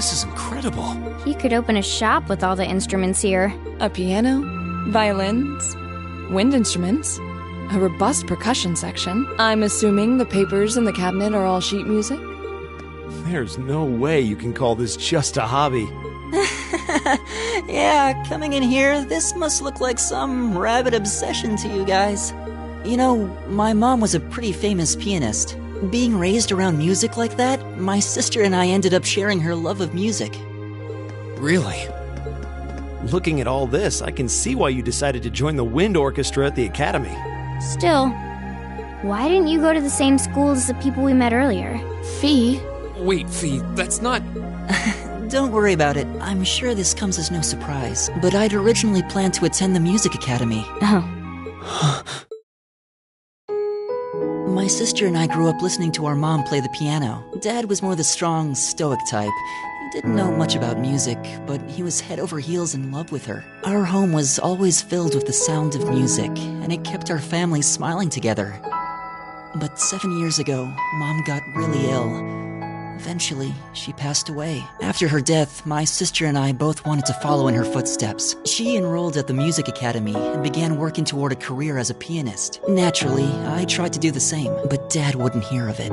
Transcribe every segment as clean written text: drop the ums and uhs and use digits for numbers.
This is incredible. You could open a shop with all the instruments here. A piano, violins, wind instruments, a robust percussion section. I'm assuming the papers in the cabinet are all sheet music? There's no way you can call this just a hobby. Yeah, coming in here, this must look like some rabid obsession to you guys. You know, my mom was a pretty famous pianist. Being raised around music like that, my sister and I ended up sharing her love of music. Really? Looking at all this, I can see why you decided to join the wind orchestra at the academy. Still, why didn't you go to the same school as the people we met earlier? Fee? Wait, Fee, that's not... Don't worry about it. I'm sure this comes as no surprise. But I'd originally planned to attend the music academy. Oh. My sister and I grew up listening to our mom play the piano. Dad was more the strong, stoic type. He didn't know much about music, but he was head over heels in love with her. Our home was always filled with the sound of music, and it kept our family smiling together. But 7 years ago, Mom got really ill. Eventually, she passed away. After her death, my sister and I both wanted to follow in her footsteps. She enrolled at the music academy and began working toward a career as a pianist. Naturally, I tried to do the same, but Dad wouldn't hear of it.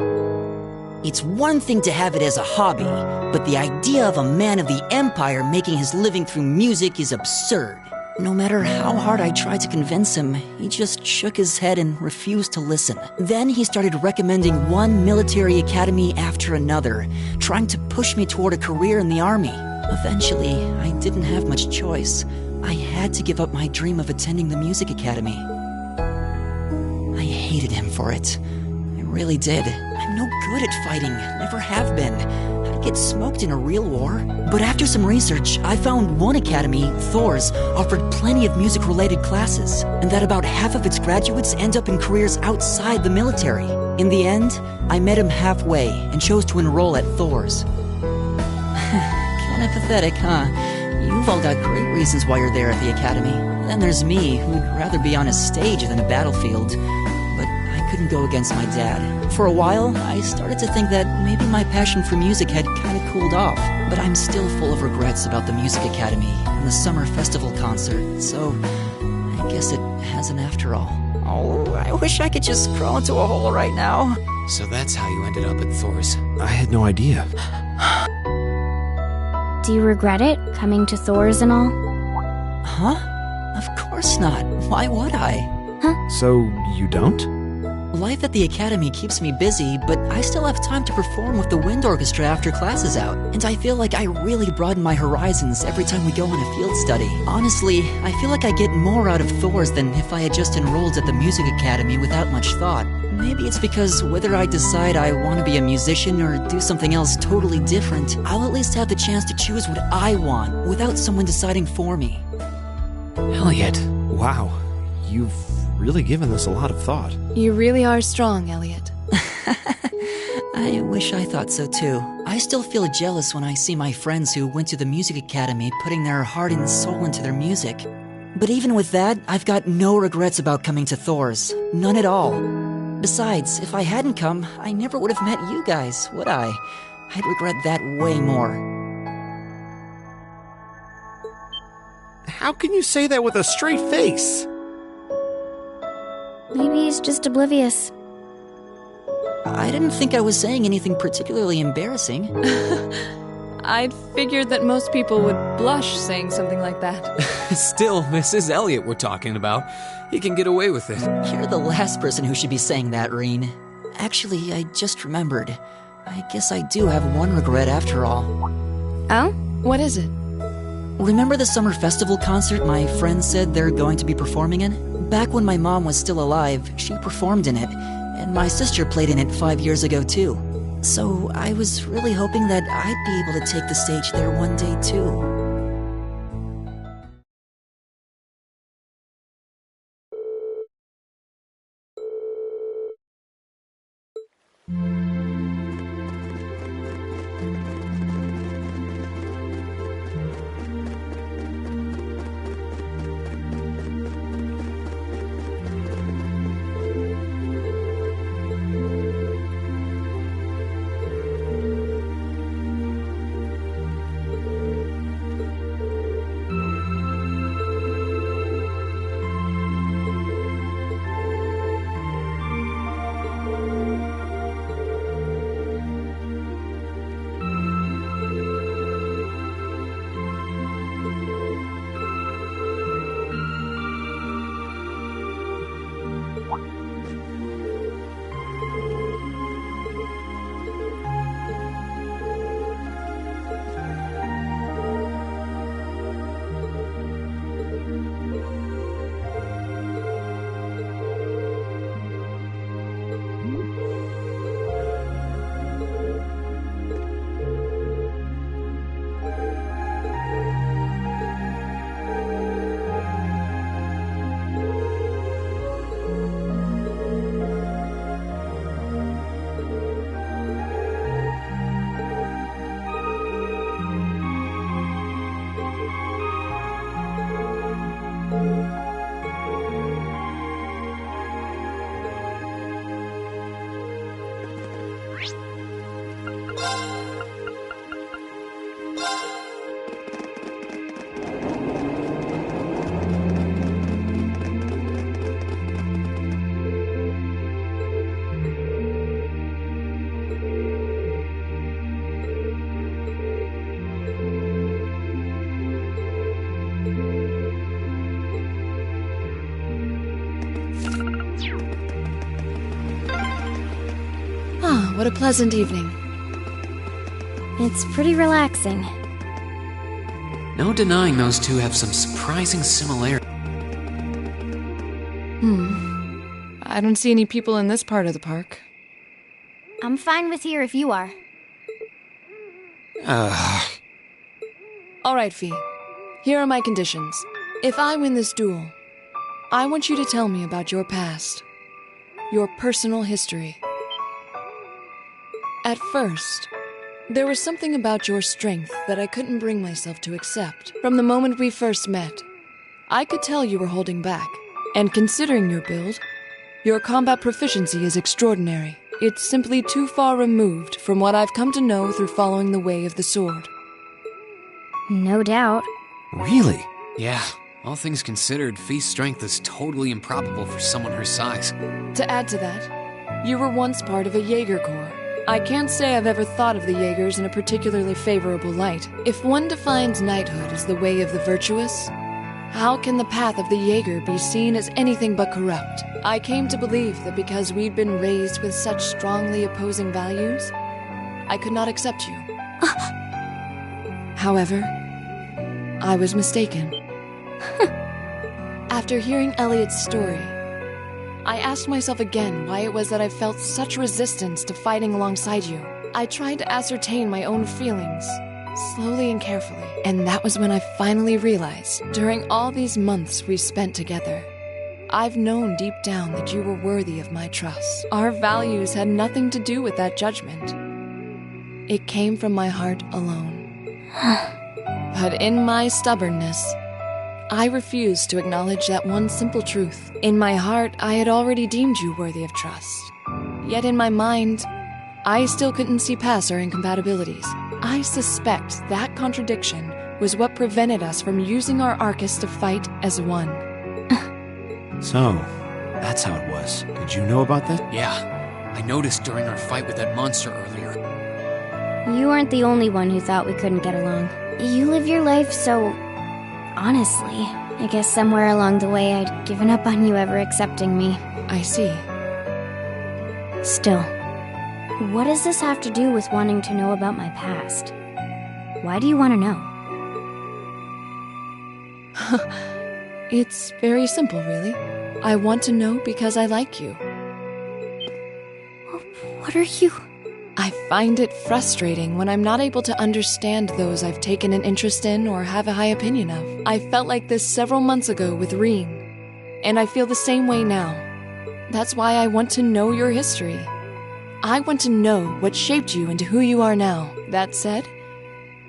It's one thing to have it as a hobby, but the idea of a man of the empire making his living through music is absurd. No matter how hard I tried to convince him, he just shook his head and refused to listen. Then he started recommending one military academy after another, trying to push me toward a career in the army. Eventually, I didn't have much choice. I had to give up my dream of attending the music academy. I hated him for it. I really did. I'm no good at fighting, never have been. I'd get smoked in a real war. But after some research, I found one academy, Thor's, offered plenty of music-related classes, and that about half of its graduates end up in careers outside the military. In the end, I met him halfway and chose to enroll at Thor's. Kinda pathetic, huh? You've all got great reasons why you're there at the academy. Then there's me, who'd rather be on a stage than a battlefield. But I couldn't go against my dad. For a while, I started to think that maybe my passion for music had kinda cooled off. But I'm still full of regrets about the music academy and the summer festival concert, so I guess it hasn't after all. Oh, I wish I could just crawl into a hole right now. So that's how you ended up at Thor's. I had no idea. Do you regret it, coming to Thor's and all? Huh? Of course not. Why would I? So, you don't? Life at the academy keeps me busy, but I still have time to perform with the wind orchestra after class is out. And I feel like I really broaden my horizons every time we go on a field study. Honestly, I feel like I get more out of Thor's than if I had just enrolled at the music academy without much thought. Maybe it's because whether I decide I want to be a musician or do something else totally different, I'll at least have the chance to choose what I want without someone deciding for me. Elliot, wow. You've really given this a lot of thought. You really are strong, Elliot. I wish I thought so too. I still feel jealous when I see my friends who went to the music academy putting their heart and soul into their music. But even with that, I've got no regrets about coming to Thor's. None at all. Besides, if I hadn't come, I never would have met you guys, would I? I'd regret that way more. How can you say that with a straight face? Maybe he's just oblivious. I didn't think I was saying anything particularly embarrassing. I'd figured that most people would blush saying something like that. Still, this is Elliot we're talking about. He can get away with it. You're the last person who should be saying that, Reen. Actually, I just remembered. I guess I do have one regret after all. Oh? What is it? Remember the summer festival concert my friends said they're going to be performing in? Back when my mom was still alive, she performed in it, and my sister played in it 5 years ago too. So I was really hoping that I'd be able to take the stage there one day too. Ah, what a pleasant evening. It's pretty relaxing. No denying those two have some surprising similarity. I don't see any people in this part of the park. I'm fine with here if you are. All right, Fee. Here are my conditions. If I win this duel, I want you to tell me about your past. Your personal history. At first, there was something about your strength that I couldn't bring myself to accept. From the moment we first met, I could tell you were holding back. And considering your build, your combat proficiency is extraordinary. It's simply too far removed from what I've come to know through following the way of the sword. No doubt. Really? Yeah, all things considered, Fee's strength is totally improbable for someone her size. To add to that, you were once part of a Jaeger Corps. I can't say I've ever thought of the Jaegers in a particularly favorable light. If one defines knighthood as the way of the virtuous, how can the path of the Jaeger be seen as anything but corrupt? I came to believe that because we'd been raised with such strongly opposing values, I could not accept you. However, I was mistaken. After hearing Elliot's story, I asked myself again why it was that I felt such resistance to fighting alongside you. I tried to ascertain my own feelings, slowly and carefully, and that was when I finally realized, during all these months we spent together, I've known deep down that you were worthy of my trust. Our values had nothing to do with that judgment. It came from my heart alone. But in my stubbornness, I refused to acknowledge that one simple truth. In my heart, I had already deemed you worthy of trust. Yet in my mind, I still couldn't see past our incompatibilities. I suspect that contradiction was what prevented us from using our Arcus to fight as one. So, that's how it was. Did you know about that? Yeah, I noticed during our fight with that monster earlier. You aren't the only one who thought we couldn't get along. You live your life so... honestly. I guess somewhere along the way I'd given up on you ever accepting me. I see. Still, what does this have to do with wanting to know about my past? Why do you want to know? It's very simple, really. I want to know because I like you. What are you... I find it frustrating when I'm not able to understand those I've taken an interest in or have a high opinion of. I felt like this several months ago with Reen, and I feel the same way now. That's why I want to know your history. I want to know what shaped you into who you are now. That said,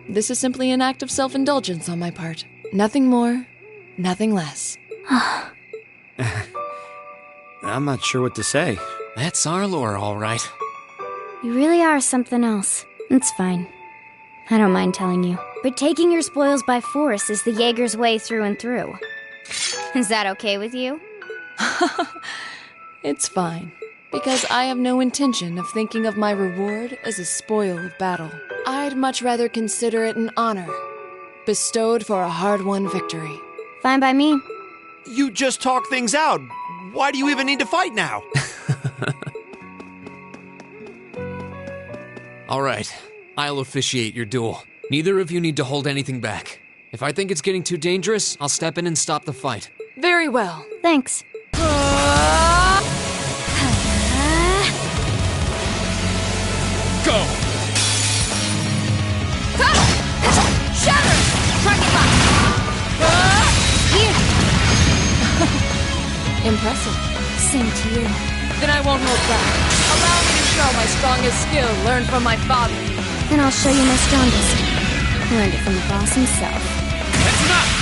this is simply an act of self-indulgence on my part. Nothing more, nothing less. I'm not sure what to say. That's our lore, all right. You really are something else. It's fine. I don't mind telling you. But taking your spoils by force is the Jaeger's way through and through. Is that okay with you? It's fine, because I have no intention of thinking of my reward as a spoil of battle. I'd much rather consider it an honor, bestowed for a hard-won victory. Fine by me. You just talk things out. Why do you even need to fight now? All right, I'll officiate your duel. Neither of you need to hold anything back. If I think it's getting too dangerous, I'll step in and stop the fight. Very well. Thanks. Go! Shatter! Impressive. Same to you. Then I won't hold back. Allow me to show my strongest skill learned from my father. Then I'll show you my strongest. Learned it from the boss himself. That's enough!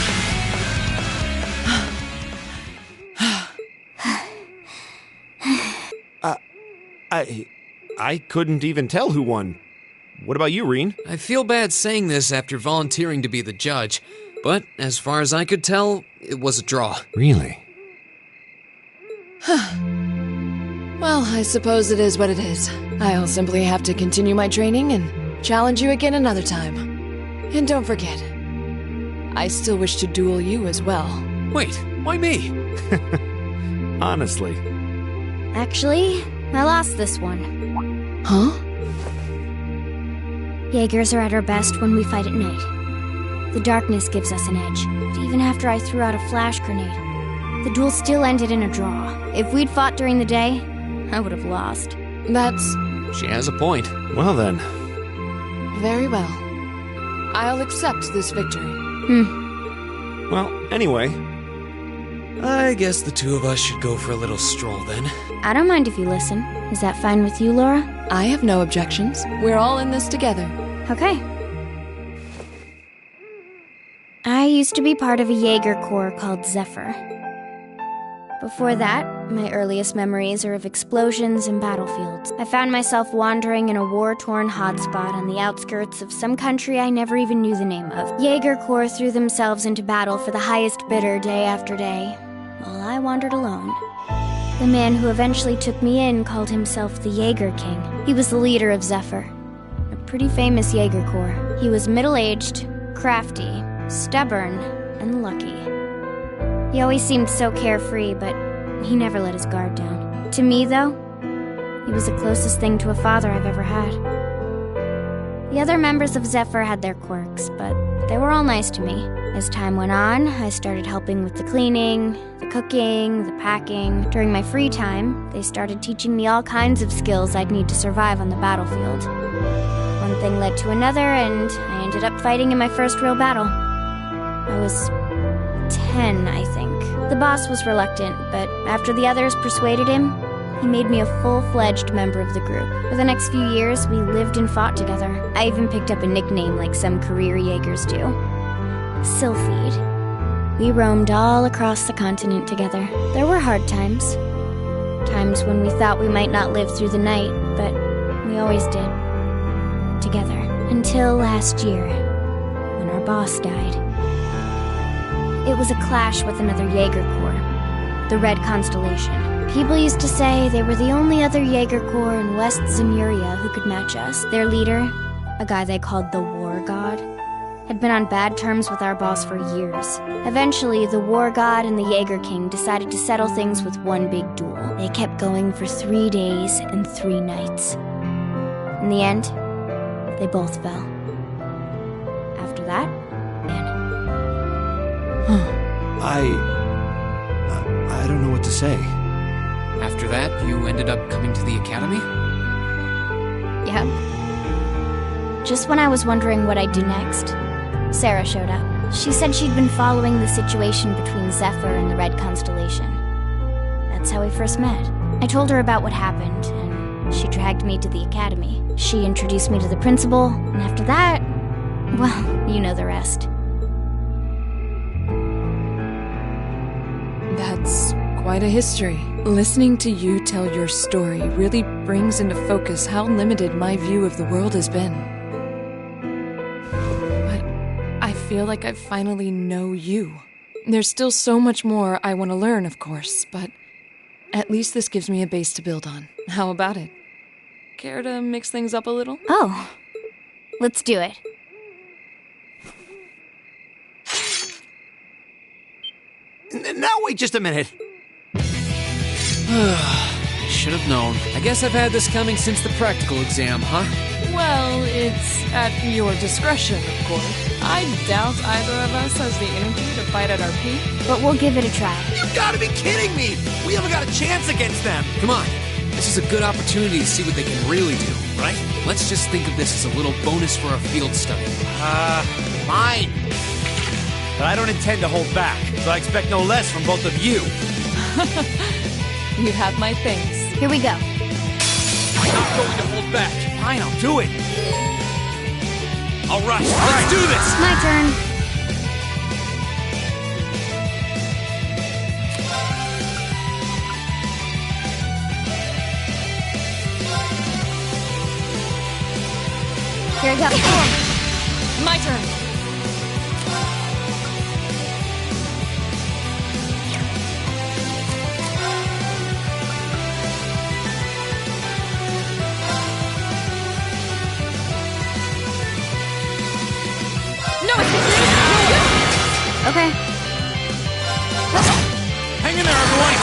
I couldn't even tell who won. What about you, Reen? I feel bad saying this after volunteering to be the judge, but as far as I could tell, it was a draw. Really? Well, I suppose it is what it is. I'll simply have to continue my training and challenge you again another time. And don't forget, I still wish to duel you as well. Wait, why me? honestly. Actually, I lost this one. Huh? Jaegers are at our best when we fight at night. The darkness gives us an edge, but even after I threw out a flash grenade, the duel still ended in a draw. If we'd fought during the day, I would have lost. That's She has a point. Well then. very well. I'll accept this victory. Well, anyway. I guess the two of us should go for a little stroll then. I don't mind if you listen. Is that fine with you, Laura? I have no objections. We're all in this together. Okay. I used to be part of a Jaeger corps called Zephyr. Before that, my earliest memories are of explosions and battlefields. I found myself wandering in a war-torn hotspot on the outskirts of some country I never even knew the name of. Jaeger corps threw themselves into battle for the highest bidder day after day, while I wandered alone. The man who eventually took me in called himself the Jaeger King. He was the leader of Zephyr, a pretty famous Jaeger corps. He was middle-aged, crafty, stubborn, and lucky. He always seemed so carefree, but he never let his guard down. To me, though, he was the closest thing to a father I've ever had. The other members of Zephyr had their quirks, but they were all nice to me. As time went on, I started helping with the cleaning, the cooking, the packing. During my free time, they started teaching me all kinds of skills I'd need to survive on the battlefield. One thing led to another, and I ended up fighting in my first real battle. I was 10, I think. The boss was reluctant, but after the others persuaded him, he made me a full-fledged member of the group. For the next few years, we lived and fought together. I even picked up a nickname like some career Jaegers do. Sylphide. We roamed all across the continent together. There were hard times. Times when we thought we might not live through the night, but we always did. Together. Until last year, when our boss died. It was a clash with another Jaeger corps, the Red Constellation. People used to say they were the only other Jaeger corps in West Zemuria who could match us. Their leader, a guy they called the War God, had been on bad terms with our boss for years. Eventually, the War God and the Jaeger King decided to settle things with one big duel. They kept going for 3 days and 3 nights. In the end, they both fell. After that, I don't know what to say. After that, you ended up coming to the academy? yeah. Just when I was wondering what I'd do next, Sarah showed up. She said she'd been following the situation between Zephyr and the Red Constellation. That's how we first met. I told her about what happened, and she dragged me to the academy. She introduced me to the principal, and after that, well, you know the rest. That's quite a history. Listening to you tell your story really brings into focus how limited my view of the world has been. But I feel like I finally know you. There's still so much more I want to learn, of course, but at least this gives me a base to build on. How about it? Care to mix things up a little? Oh, let's do it. Now wait just a minute. Should have known. I guess I've had this coming since the practical exam, huh? Well, it's at your discretion, of course. I doubt either of us has the energy to fight at our peak. But we'll give it a try. You gotta be kidding me! We haven't got a chance against them! Come on. This is a good opportunity to see what they can really do, right? Let's just think of this as a little bonus for our field study. Fine. But I don't intend to hold back, so I expect no less from both of you. You have my thanks. Here we go. I'm not going to hold back. Fine, I'll do it. All right, let's do this! My turn. Here we go. My turn. Okay. Hang in there, everyone!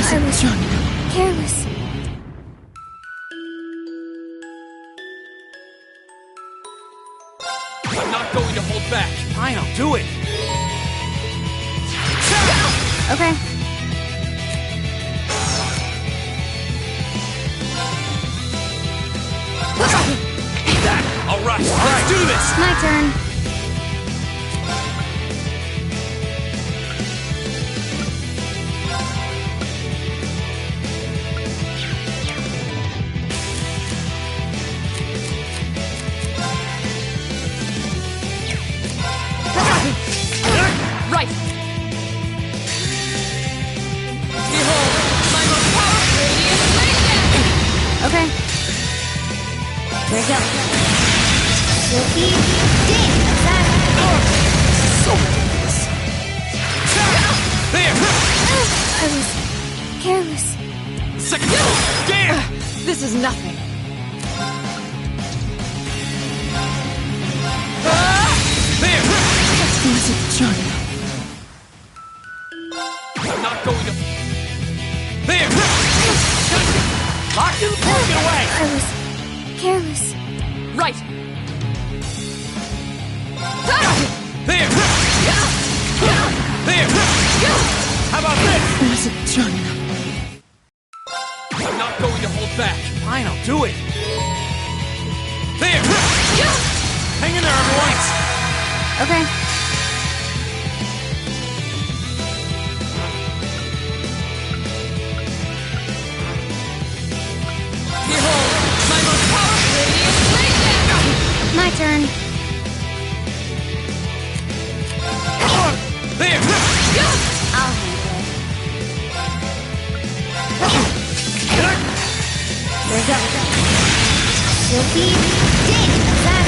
I was careless. I'm not going to hold back. Fine, I'll do it. Okay. Eat that! All right, let's do this! My turn. Right! Behold, my most powerful radiant blade! Okay. Here we go. You'll be dead. So ridiculous. There! I was careless. Second damn! This is nothing. There! I'm not going to... There! Locked in the park, get away! I was careless. Right! There! There! How about this? I'm not going to hold back. Fine, I'll do it. There! Hang in there, everyone! Okay. Behold, my most powerful radiant blade! My turn. There! I'll handle it. Here we go. You'll be dead.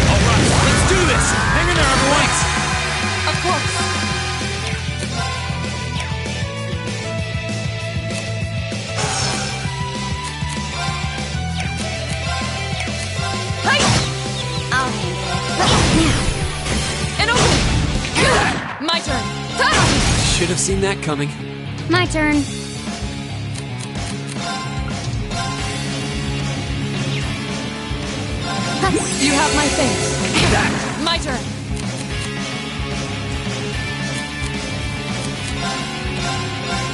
All right, let's do this! Hang in there, everyone! Of course. I'll handle it. An opening! My turn. Should have seen that coming. My turn. You have my face. My turn.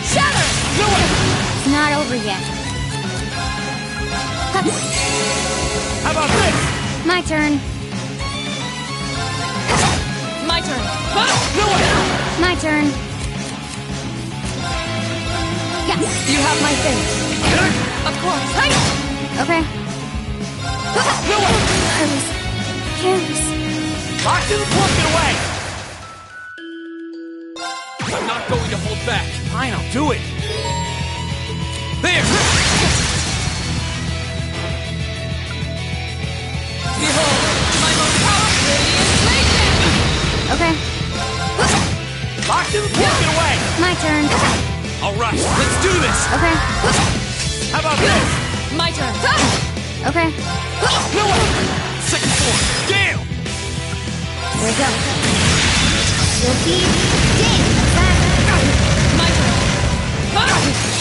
Shatter! It's not over yet. How about this? My turn. My turn. My turn. You have my face. Of course. Okay. I was careless. Locked in the park, get away! I'm not going to hold back. Fine, I'll do it. There! Behold, my most powerful radiant blade! Okay. Locked in the park, get away! My turn. All right, let's do this! Okay. How about this? My turn. Okay. Second floor, Gale! Here we go. You'll be dead. My turn.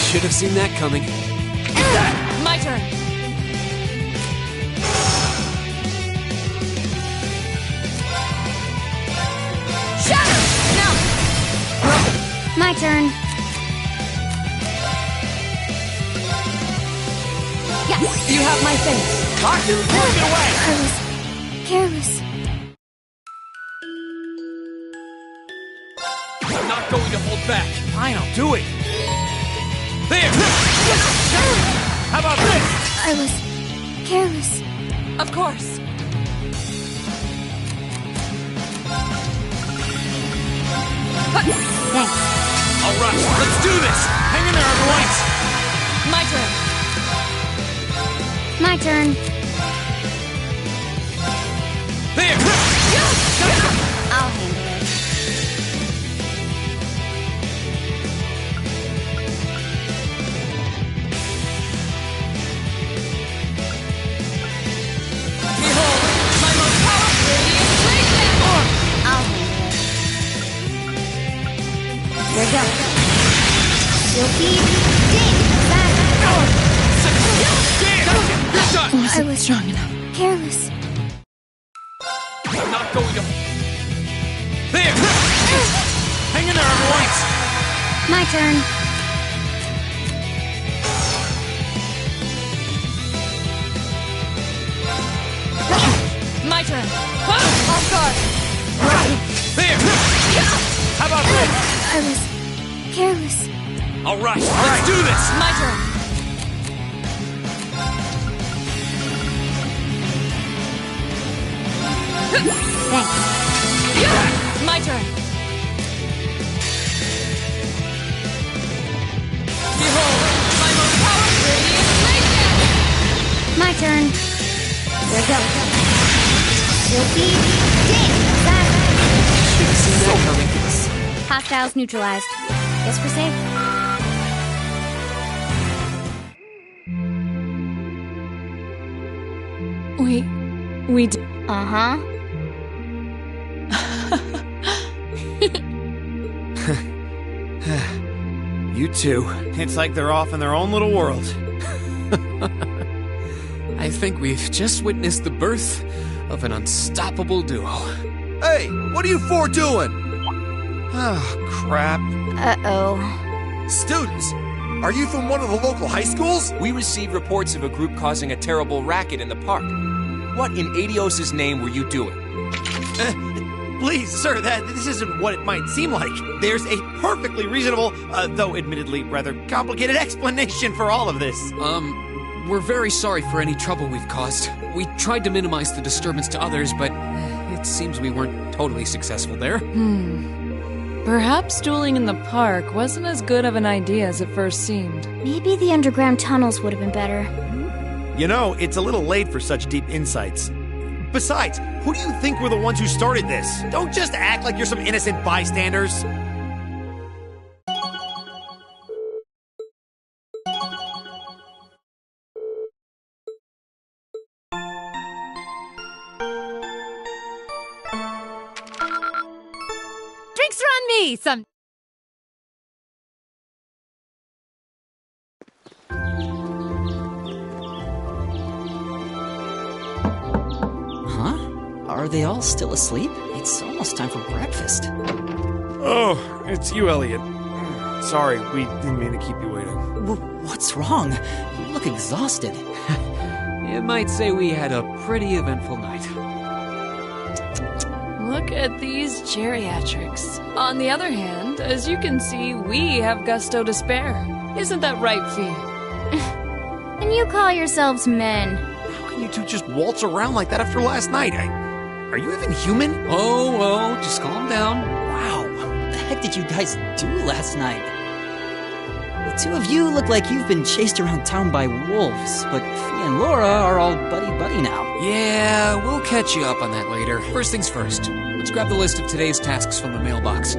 Should have seen that coming. My turn. Shatter! Now! My turn. You have my face. Locked in the park, get away! I was careless. I'm not going to hold back. Fine, I'll do it. There! How about this? I was careless. Of course. Thanks. All right, let's do this! Hang in there, everyone! My turn. My turn. There! I'll handle it. Behold, my most powerful radiant blade! I'll handle it. Here we go. You'll be strong enough. Careless. I'm not going to... There! Hang in there, everyone! My turn. My turn. Off guard. There! How about this? I was careless. All right, let's do this! My turn. Thanks. My turn. Behold, my most powerful radiant radiance! My turn. There go. You'll be dead. Should have seen that coming. Hostiles neutralized. Guess we're safe. We did. Uh-huh. You two. It's like they're off in their own little world. I think we've just witnessed the birth of an unstoppable duo. Hey, what are you four doing? Oh, crap. Uh-oh. Students, are you from one of the local high schools? We received reports of a group causing a terrible racket in the park. What in Adios' name were you doing? Please, sir, this isn't what it might seem like. There's a perfectly reasonable, though admittedly rather complicated explanation for all of this. We're very sorry for any trouble we've caused. We tried to minimize the disturbance to others, but it seems we weren't totally successful there. Perhaps dueling in the park wasn't as good of an idea as it first seemed. Maybe the underground tunnels would have been better. You know, it's a little late for such deep insights. Besides, who do you think were the ones who started this? Don't just act like you're some innocent bystanders. Drinks are on me! Huh? Are they all still asleep? It's almost time for breakfast. Oh, it's you, Elliot. Sorry, we didn't mean to keep you waiting. What's wrong? You look exhausted. You might say we had a pretty eventful night. Look at these geriatrics. On the other hand, as you can see, we have gusto to spare. Isn't that right, Fee? And you call yourselves men. How can you two just waltz around like that after last night? Are you even human? Oh, just calm down. Wow, what the heck did you guys do last night? The two of you look like you've been chased around town by wolves, but Fee and Laura are all buddy-buddy now. Yeah, we'll catch you up on that later. First things first. Let's grab the list of today's tasks from the mailbox.